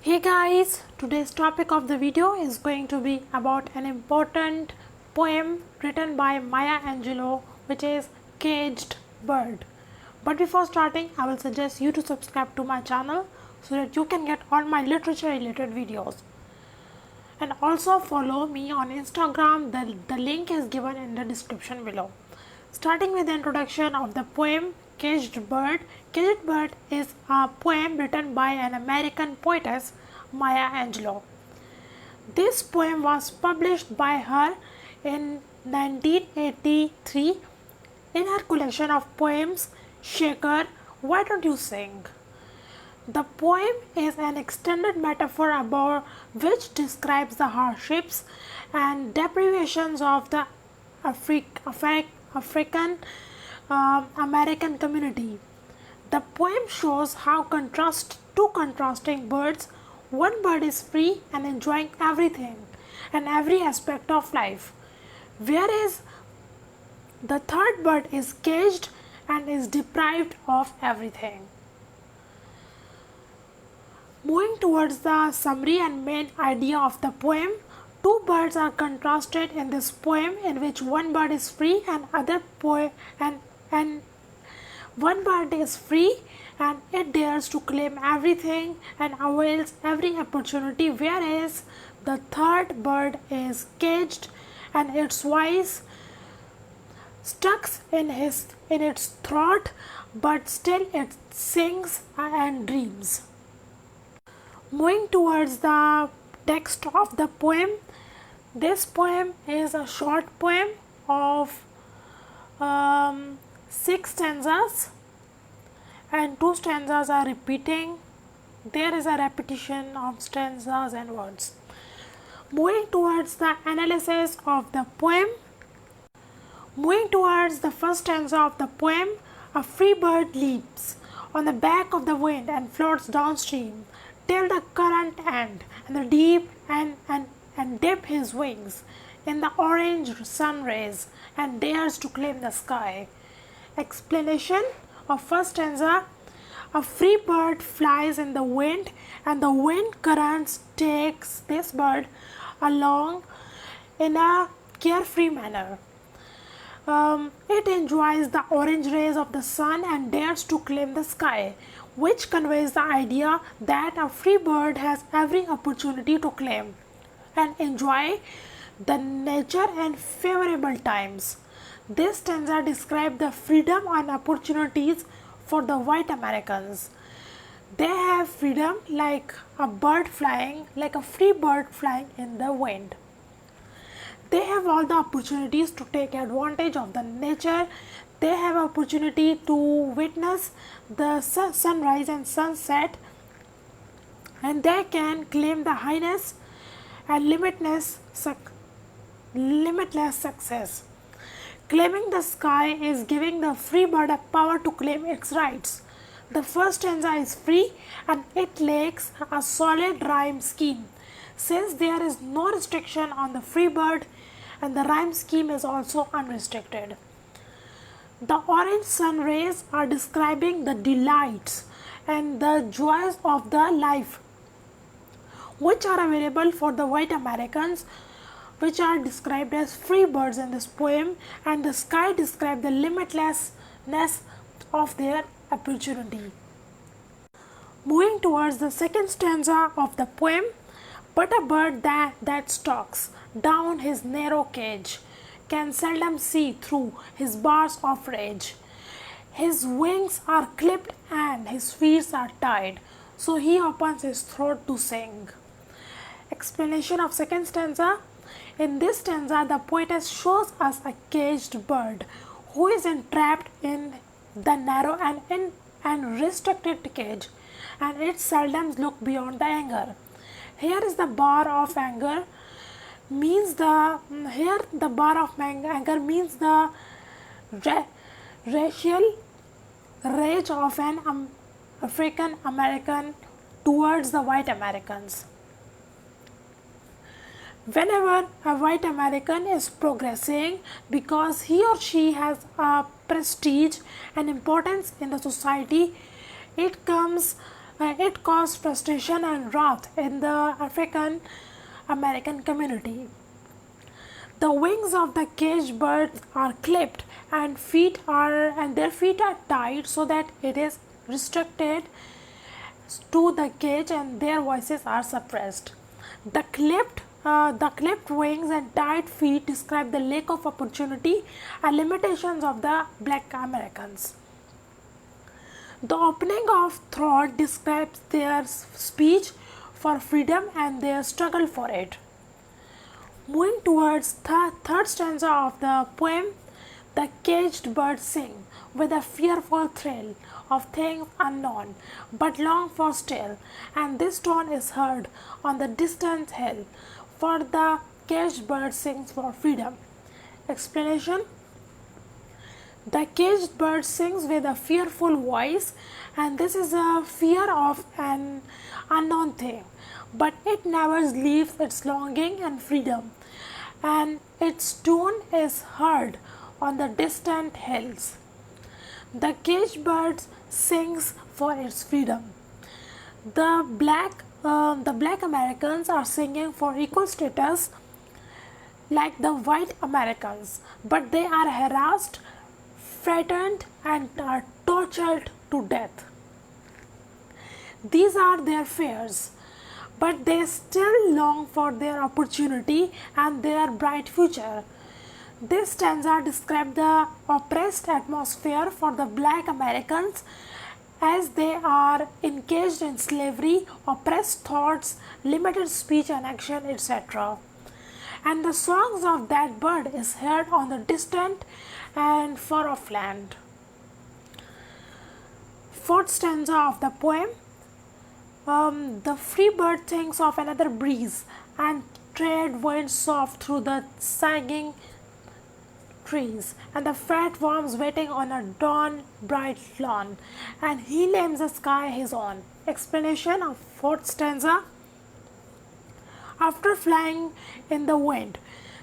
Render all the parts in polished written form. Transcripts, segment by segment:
Hey guys, today's topic of the video is going to be about an important poem written by Maya Angelou, which is Caged Bird. But before starting, I will suggest you to subscribe to my channel so that you can get all my literature related videos. And also follow me on Instagram, the link is given in the description below. Starting with the introduction of the poem Caged Bird. Caged Bird is a poem written by an American poetess, Maya Angelou. This poem was published by her in 1983 in her collection of poems Shaker, Why Don't You Sing? The poem is an extended metaphor about which describes the hardships and deprivations of the African American community. The poem shows how two contrasting birds, one bird is free and enjoying everything and every aspect of life, whereas the third bird is caged and is deprived of everything. Moving towards the summary and main idea of the poem, two birds are contrasted in this poem in which one bird is free and one bird is free and it dares to claim everything and avails every opportunity, whereas the third bird is caged and its voice stuck in its throat, but still it sings and dreams. Moving towards the text of the poem, this poem is a short poem of 6 stanzas and 2 stanzas are repeating. There is a repetition of stanzas and words. Moving towards the analysis of the poem, moving towards the first stanza of the poem, a free bird leaps on the back of the wind and floats downstream till the current end and the deep and dip his wings in the orange sun rays and dares to claim the sky. Explanation of first stanza: a free bird flies in the wind and the wind currents takes this bird along in a carefree manner. It enjoys the orange rays of the sun and dares to claim the sky, which conveys the idea that a free bird has every opportunity to claim and enjoy the nature and favorable times. This stanza describes the freedom and opportunities for the white Americans. They have freedom like a bird flying, like a free bird flying in the wind. They have all the opportunities to take advantage of the nature. They have opportunity to witness the sunrise and sunset, and they can claim the highness and limitless success. Claiming the sky is giving the free bird a power to claim its rights. The first stanza is free and it lacks a solid rhyme scheme, since there is no restriction on the free bird and the rhyme scheme is also unrestricted. The orange sun rays are describing the delights and the joys of the life which are available for the white Americans, which are described as free birds in this poem, and the sky describes the limitlessness of their opportunity. Moving towards the second stanza of the poem, but a bird that stalks down his narrow cage can seldom see through his bars of rage. His wings are clipped and his feet are tied, so he opens his throat to sing. Explanation of second stanza: in this stanza, the poetess shows us a caged bird who is entrapped in the narrow and restricted cage, and it seldom looks beyond the anger. Here is the bar of anger means the racial rage of an African American towards the white Americans. Whenever a white American is progressing because he or she has a prestige and importance in the society, it comes It caused frustration and wrath in the African American community. The wings of the caged birds are clipped and their feet are tied so that it is restricted to the cage and their voices are suppressed. The clipped wings and tied feet describe the lack of opportunity and limitations of the black Americans. The opening of throat describes their speech for freedom and their struggle for it. Moving towards the third stanza of the poem, the caged birds sing with a fearful thrill of things unknown, but long for still, and this tone is heard on the distant hill, for the caged bird sings for freedom. Explanation: the caged bird sings with a fearful voice, and this is a fear of an unknown thing, but it never leaves its longing and freedom, and its tune is heard on the distant hills. The caged bird sings for its freedom. The black Americans are singing for equal status like the white Americans, but they are harassed, frightened, and are tortured to death. These are their fears, but they still long for their opportunity and their bright future. This stanza describes the oppressed atmosphere for the black Americans as they are engaged in slavery, oppressed thoughts, limited speech and action, etc. And the songs of that bird is heard on the distant and far off land. Fourth stanza of the poem. The free bird thinks of another breeze and trade winds soft through the sighing trees, and the fat worms waiting on a dawn bright lawn, and he names the sky his own. Explanation of fourth stanza. After flying in the wind,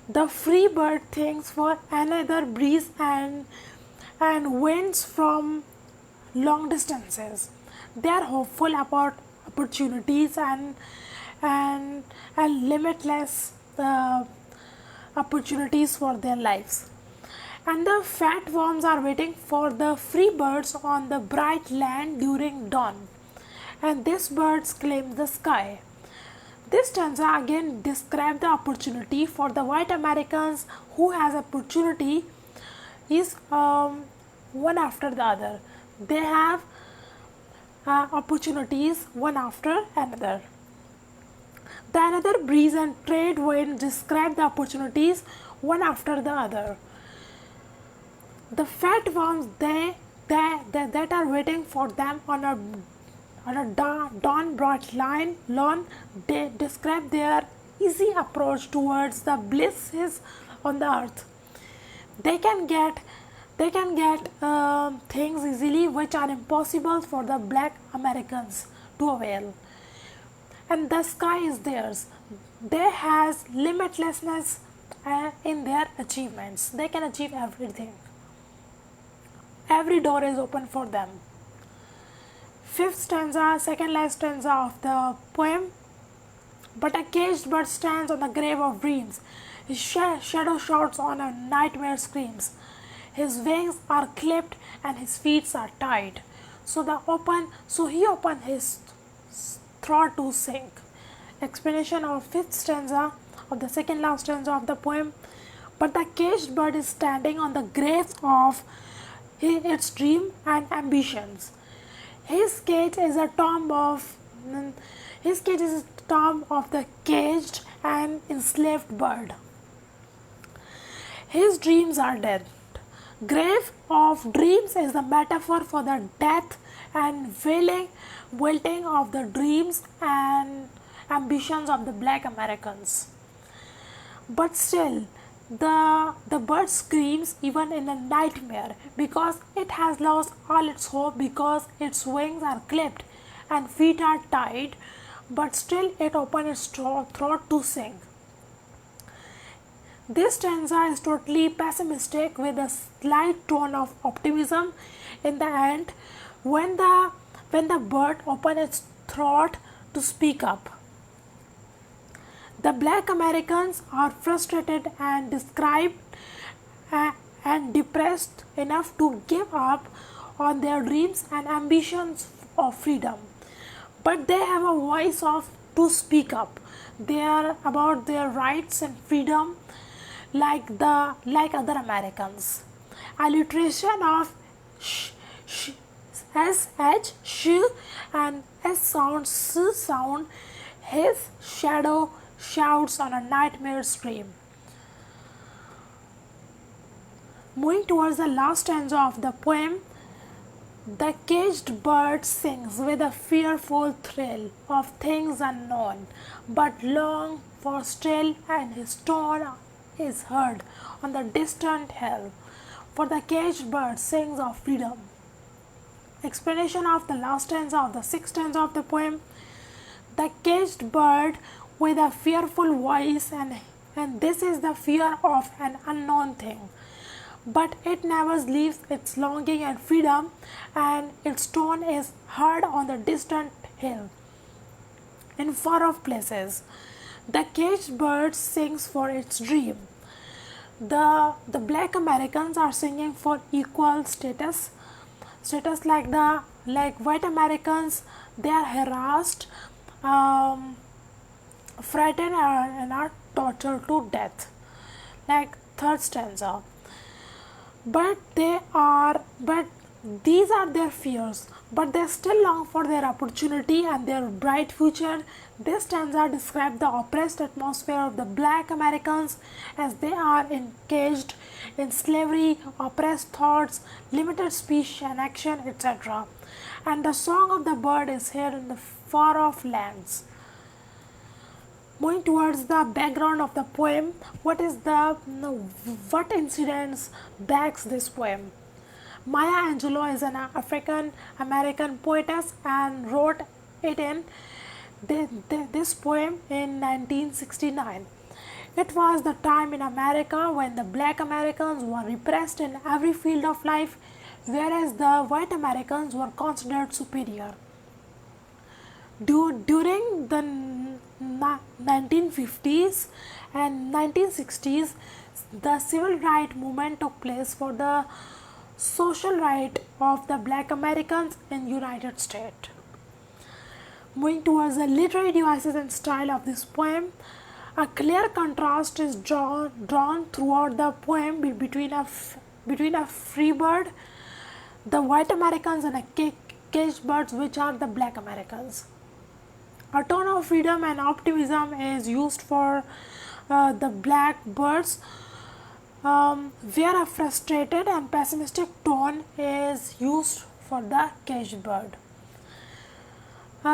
the free bird thinks for another breeze and winds from long distances. They are hopeful about opportunities and limitless opportunities for their lives. And the fat worms are waiting for the free birds on the bright land during dawn, and these birds claim the sky. This stanza again describes the opportunity for the white Americans who has opportunity is one after the other. They have opportunities one after another. The another breeze and trade wind describe the opportunities one after the other. The fat worms that are waiting for them on a dawn bright lawn, they describe their easy approach towards the blisses on the earth. They can get things easily which are impossible for the black Americans to avail. And the sky is theirs. They has limitlessness in their achievements. They can achieve everything. Every door is open for them. Fifth stanza, second last stanza of the poem. But a caged bird stands on the grave of dreams. His shadow shouts on a nightmare screams. His wings are clipped and his feet are tied. So he opened his throat to sing. Explanation of fifth stanza of the second last stanza of the poem. But the caged bird is standing on the grave of its dream and ambitions. His cage is a tomb of the caged and enslaved bird. His dreams are dead. Grave of dreams is the metaphor for the death and wilting of the dreams and ambitions of the black Americans. But still, the bird screams even in a nightmare because it has lost all its hope, because its wings are clipped and feet are tied, but still it opens its throat to sing. This stanza is totally pessimistic with a slight tone of optimism in the end when the when the bird opened its throat to speak up. The black Americans are frustrated and described and depressed enough to give up on their dreams and ambitions of freedom. But they have a voice of to speak up. They are about their rights and freedom like other Americans. Alliteration of sh, sh, sh and s sound, s sound, his shadow shouts on a nightmare scream. Moving towards the last stanza of the poem, the caged bird sings with a fearful thrill of things unknown, but long for still, and his tone is heard on the distant hill. For the caged bird sings of freedom. Explanation of the last stanza of the sixth stanza of the poem. The caged bird with a fearful voice, and this is the fear of an unknown thing. But it never leaves its longing and freedom, and its tone is heard on the distant hill. In far off places, the caged bird sings for its dream. The black Americans are singing for equal status like white Americans. They are harassed, frightened, and are tortured to death. Like third stanza. But these are their fears, but they still long for their opportunity and their bright future. This stanza describes the oppressed atmosphere of the black Americans as they are encaged in slavery, oppressed thoughts, limited speech and action, etc. And the song of the bird is heard in the far off lands. Moving towards the background of the poem, what incidents backs this poem? Maya Angelou is an African American poetess and wrote it in this poem in 1969. It was the time in America when the black Americans were repressed in every field of life, whereas the white Americans were considered superior. During the 1950s and 1960s, the civil rights movement took place for the social right of the black Americans in United States. Moving towards the literary devices and style of this poem, a clear contrast is drawn throughout the poem between a free bird, the white Americans, and a caged birds, which are the black Americans. A tone of freedom and optimism is used for the black birds, where a frustrated and pessimistic tone is used for the caged bird.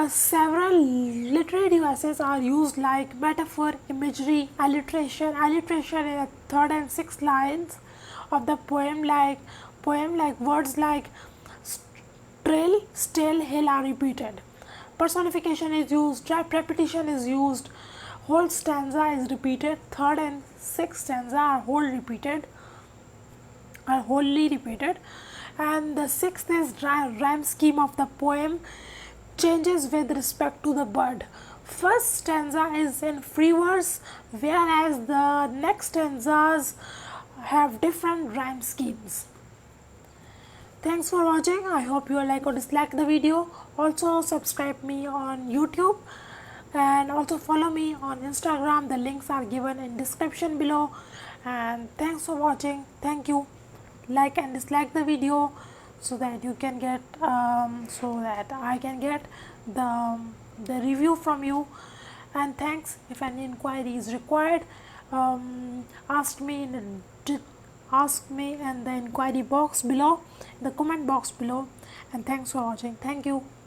Several literary devices are used like metaphor, imagery, alliteration. Alliteration in the third and sixth lines of the poem, like words like trill, still, hill are repeated. Personification is used, repetition is used, whole stanza is repeated, third and sixth stanza are wholly repeated, and the sixth is rhyme scheme of the poem changes with respect to the bird. First stanza is in free verse, whereas the next stanzas have different rhyme schemes. Thanks for watching. I hope you like or dislike the video. Also subscribe me on YouTube and also follow me on Instagram. The links are given in description below. And thanks for watching. Thank you. Like and dislike the video so that you can get so that I can get the review from you. And thanks. If any inquiry is required, ask me in the inquiry box below, the comment box below. And thanks for watching. Thank you.